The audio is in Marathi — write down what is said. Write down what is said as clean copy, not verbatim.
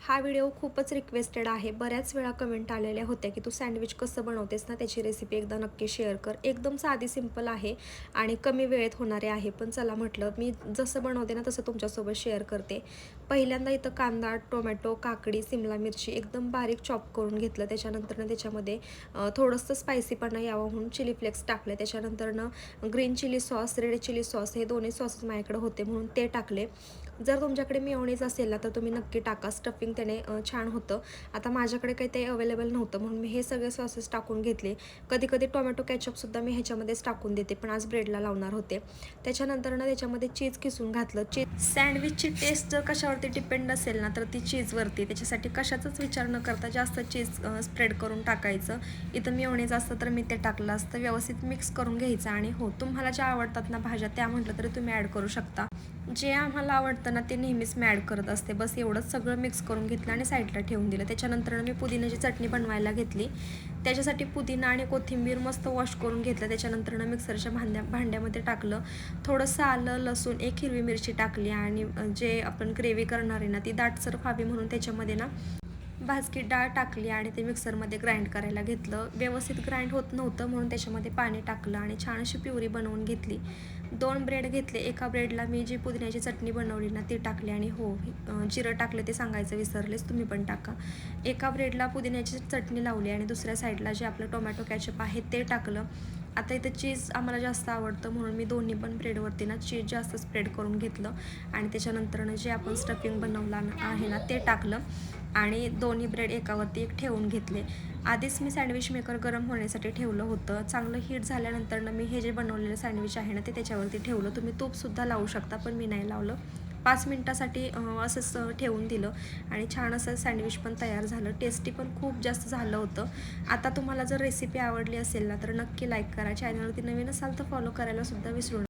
हा व्हिडिओ खूपच रिक्वेस्टेड आहे. बऱ्याच वेळा कमेंट आलेल्या होत्या की तू सँडविच कसं बनवतेस ना, त्याची रेसिपी एकदा नक्की शेअर कर. एकदम साधी सिंपल आहे आणि कमी वेळेत होणारे आहे. पण चला म्हटलं मी जसं बनवते ना तसं तुमच्यासोबत शेअर करते. पहिल्यांदा इथं कांदा, टोमॅटो, काकडी, सिमला मिरची एकदम बारीक चॉप करून घेतलं. त्याच्यानंतरनं त्याच्यामध्ये थोडंसं स्पायसीपणा यावं म्हणून चिली फ्लेक्स टाकले. त्याच्यानंतरनं green chilli sauce, red chilli sauce हे दोन्ही सॉसेस माझ्याकडे होते म्हणून ते टाकले. जर तुमच्याकडे मेयोनीज असेल ना तर तुम्ही नक्की टाका. स्टफिंग त्याने छान होतं. आता माझ्याकडे काही ते अवेलेबल नव्हतं म्हणून मी हे सगळे सॉसेस टाकून घेतले. कधी कधी टोमॅटो कॅचअपसुद्धा मी ह्याच्यामध्येच टाकून देते, पण आज ब्रेडला लावणार होते. त्याच्यानंतर ना त्याच्यामध्ये चीज किसून घातलं. सँडविचची टेस्ट जर कशावरती डिपेंड असेल ना तर ती चीजवरती. त्याच्यासाठी कशाचाच विचार न करता जास्त चीज स्प्रेड करून टाकायचं. इथं मेयोनीज असतं तर मी ते टाकलं असतं. व्यवस्थित मिक्स करून घ्यायचं आणि हो, तुम्हाला ज्या आवडतात ना भाज्या त्या म्हटलं तरी तुम्ही ॲड करू शकता. जे आम्हाला आवडतं ना ते नेहमीच मी ॲड करत असते. बस एवढंच सगळं मिक्स करून घेतलं आणि साईडला ठेवून दिलं. त्याच्यानंतर मी पुदिन्याची चटणी बनवायला घेतली. त्याच्यासाठी पुदिना आणि कोथिंबीर मस्त वॉश करून घेतलं. त्याच्यानंतर मिक्सरच्या भांड्यामध्ये टाकलं. थोडंसं आलं, लसूण, एक हिरवी मिरची टाकली आणि जे आपण ग्रेव्ही करणार आहे ना ती दाटसर व्हावी म्हणून त्याच्यामध्ये ना भाजकी डाळ टाकली आणि ते मिक्सरमध्ये ग्राइंड करायला घेतलं. व्यवस्थित ग्राइंड होत नव्हतं म्हणून त्याच्यामध्ये पाणी टाकलं आणि छान अशी प्युरी बनवून घेतली. 2 ब्रेड घेतले. एका ब्रेडला मी जी पुदिन्याची चटणी बनवली ना ती टाकली आणि हो, जिरं टाकलं ते सांगायचं विसरलेच, तुम्ही पण टाका. एका ब्रेडला पुदिन्याची चटणी लावली आणि दुसऱ्या साईडला जे आपलं टोमॅटो कॅचअप आहे ते टाकलं. आता इथं चीज आम्हाला जास्त आवडतं म्हणून मी दोन्ही पण ब्रेडवरती ना चीज जास्त स्प्रेड करून घेतलं आणि त्याच्यानंतरनं जे आपण स्टफिंग बनवलं आहे ना ते टाकलं आणि दोन्ही ब्रेड एकावरती एक ठेवून घेतले. आधीच मी सँडविच मेकर गरम होण्यासाठी ठेवलं होतं. चांगलं हीट झाल्यानंतर मी हे जे बनवलेलं सँडविच आहे ना ते त्याच्यावरती ठेवलं. तुम्ही तूपसुद्धा लावू शकता, पण मी नाही लावलं. 5 मिनटासाठी असंच ठेवून दिलं आणि छान असं सँडविच पण तयार झालं. टेस्टी पण खूप जास्त झालं होतं. आता तुम्हाला जर रेसिपी आवडली असेल ना तर नक्की लाईक करा. चॅनलवरती नवीन असाल तर फॉलो करायला सुद्धा विसरू नका.